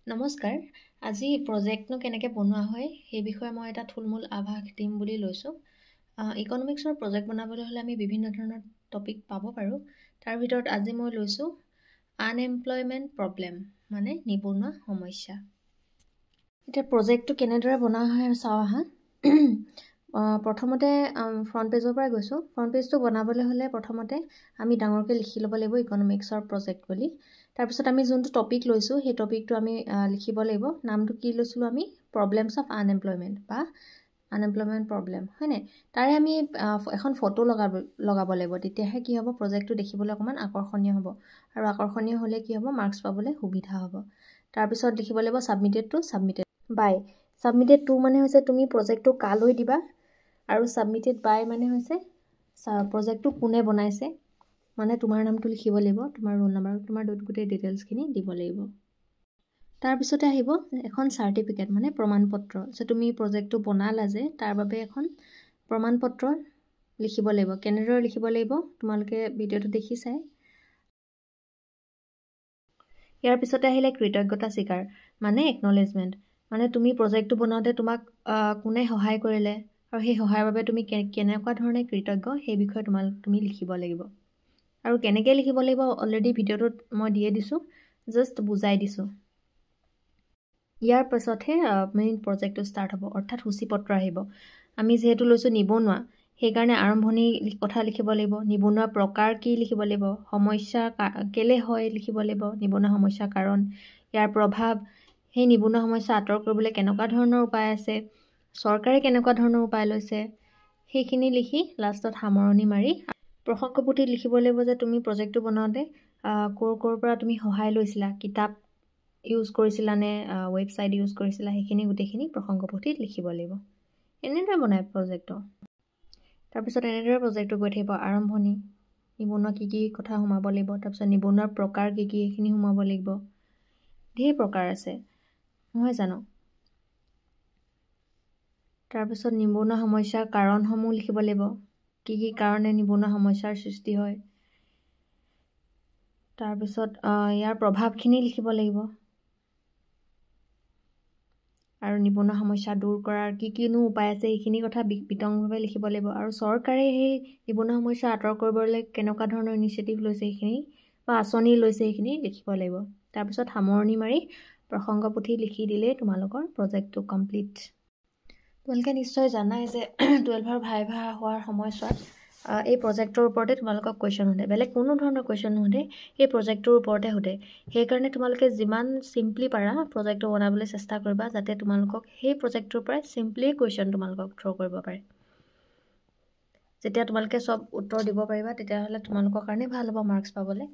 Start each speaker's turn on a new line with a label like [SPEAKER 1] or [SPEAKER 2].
[SPEAKER 1] নমস্কাৰ। আজি প্ৰজেক্টনো কেনেকৈ বনোৱা হয় সেই বিষয়ে মই এটা থুলমূল আভাস দিম বুলি লৈছোঁ। ইকনমিক্সৰ প্ৰজেক্ট বনাবলৈ হ'লে আমি বিভিন্ন ধৰণৰ টপিক পাব পাৰোঁ। তাৰ ভিতৰত আজি মই লৈছোঁ আনএমপ্লয়মেণ্ট প্ৰব্লেম, মানে নিবনুৱা সমস্যা। এতিয়া প্ৰজেক্টটো কেনেদৰে বনোৱা হয় চাওঁ আহা। প্ৰথমতে ফ্ৰণ্ট পেজৰ পৰা গৈছোঁ। ফ্ৰণ্ট পেজটো বনাবলৈ হ'লে প্ৰথমতে আমি ডাঙৰকৈ লিখি ল'ব লাগিব ইকনমিক্সৰ প্ৰজেক্ট বুলি। তাৰপিছত আমি যোনটো টপিক লৈছোঁ সেই টপিকটো আমি লিখিব লাগিব। নামটো কি লৈছিলোঁ আমি? প্ৰব্লেমছ অফ আনএমপ্লয়মেণ্ট বা আনএমপ্লয়মেণ্ট প্ৰব্লেম, হয়নে? তাৰে আমি এখন ফটো লগাব লাগিব। তেতিয়াহে কি হ'ব, প্ৰজেক্টটো দেখিবলৈ অকণমান আকৰ্ষণীয় হ'ব। আৰু আকৰ্ষণীয় হ'লে কি হ'ব, মাৰ্কছ পাবলৈ সুবিধা হ'ব। তাৰপিছত লিখিব লাগিব ছাবমিটেড টু ছাবমিটেড বাই। ছাবমিটেড টু মানে হৈছে তুমি প্ৰজেক্টটো কালৈ দিবা, আৰু ছাবমিটেড বাই মানে হৈছে প্ৰজেক্টটো কোনে বনাইছে, মানে তোমাৰ নামটো লিখিব লাগিব, তোমাৰ ৰোল নাম্বাৰ, তোমাৰ গোটেই ডিটেইলছখিনি দিব লাগিব। তাৰপিছতে আহিব এখন চাৰ্টিফিকেট, মানে প্ৰমাণপত্ৰ, যে তুমি প্ৰজেক্টটো বনালা যে তাৰ বাবে এখন প্ৰমাণপত্ৰ লিখিব লাগিব। কেনেদৰে লিখিব লাগিব তোমালোকে ভিডিঅ'টো দেখি চাই। ইয়াৰ পিছতে আহিলে কৃতজ্ঞতা স্বীকাৰ, মানে একনলেজমেণ্ট, মানে তুমি প্ৰজেক্টটো বনাওঁতে তোমাক কোনে সহায় কৰিলে আৰু সেই সহায়ৰ বাবে তুমি কেনেকুৱা ধৰণে কৃতজ্ঞ সেই বিষয়ে তুমি লিখিব লাগিব। আৰু কেনেকৈ লিখিব লাগিব অলৰেডি ভিডিঅ'টোত মই দিয়ে দিছোঁ, জাষ্ট বুজাই দিছোঁ। ইয়াৰ পাছতহে মেইন প্ৰজেক্টটো ষ্টাৰ্ট হ'ব, অৰ্থাৎ সূচীপত্ৰ আহিব। আমি যিহেতু লৈছোঁ নিবনুৱা, সেইকাৰণে আৰম্ভণি কথা লিখিব লাগিব, নিবনুৱা প্ৰকাৰ কি লিখিব লাগিব, সমস্যা কেলে হয় লিখিব লাগিব, নিবনুৱা সমস্যাৰ কাৰণ, ইয়াৰ প্ৰভাৱ, সেই নিবনুৱা সমস্যা আঁতৰ কৰিবলৈ কেনেকুৱা ধৰণৰ উপায় আছে, চৰকাৰে কেনেকুৱা ধৰণৰ উপায় লৈছে, সেইখিনি লিখি লাষ্টত সামৰণি মাৰি প্ৰসংগপুথিত লিখিব লাগিব যে তুমি প্ৰজেক্টটো বনাওঁতে ক'ৰ পৰা তুমি সহায় লৈছিলা, কিতাপ ইউজ কৰিছিলা নে ৱেবছাইট ইউজ কৰিছিলা, সেইখিনি গোটেইখিনি প্ৰসংগপুথিত লিখিব লাগিব। এনেদৰে বনায় প্ৰজেক্টটো। তাৰপিছত এনেদৰে প্ৰজেক্টটো গৈ থাকিব। আৰম্ভণি, নিবনুৱা কি কি কথা সোমাব লাগিব, তাৰপিছত নিবনুৱাৰ প্ৰকাৰ কি কি এইখিনি সোমাব লাগিব। ঢেৰ প্ৰকাৰ আছে, নহয় জানো? তাৰপিছত নিবনুৱা সমস্যাৰ কাৰণসমূহ লিখিব লাগিব, কি কি কাৰণে নিবনুৱা সমস্যাৰ সৃষ্টি হয়। তাৰপিছত ইয়াৰ প্ৰভাৱখিনি লিখিব লাগিব, আৰু নিবনুৱা সমস্যা দূৰ কৰাৰ কি কিনো উপায় আছে সেইখিনি কথা বিতংভাৱে লিখিব লাগিব। আৰু চৰকাৰে সেই নিবনুৱা সমস্যা আঁতৰ কৰিবলৈ কেনেকুৱা ধৰণৰ ইনিচিয়েটিভ লৈছে সেইখিনি বা আঁচনি লৈছে সেইখিনি লিখিব লাগিব। তাৰপিছত সামৰণি মাৰি প্ৰসংগপুথি লিখি দিলেই তোমালোকৰ প্ৰজেক্টটো কমপ্লিট। তোমালোকে নিশ্চয় জানাই যে 12ৰ ভাইভা হোৱাৰ সময়ছোৱাত এই প্ৰজেক্টৰ ওপৰতে তোমালোকক কুৱেশ্যন সোধে, বেলেগ কোনো ধৰণৰ কুৱেশ্যন নোসোধে, এই প্ৰজেক্টটোৰ ওপৰতে সোধে। সেইকাৰণে তোমালোকে যিমান চিম্পলি পাৰা প্ৰজেক্টটো বনাবলৈ চেষ্টা কৰিবা, যাতে তোমালোকক সেই প্ৰজেক্টটোৰ পৰাই চিম্পলি কুৱেশ্যন তোমালোকক থ্ৰ' কৰিব পাৰে। যেতিয়া তোমালোকে চব উত্তৰ দিব পাৰিবা তেতিয়াহ'লে তোমালোকৰ কাৰণে ভাল হ'ব মাৰ্কছ পাবলৈ।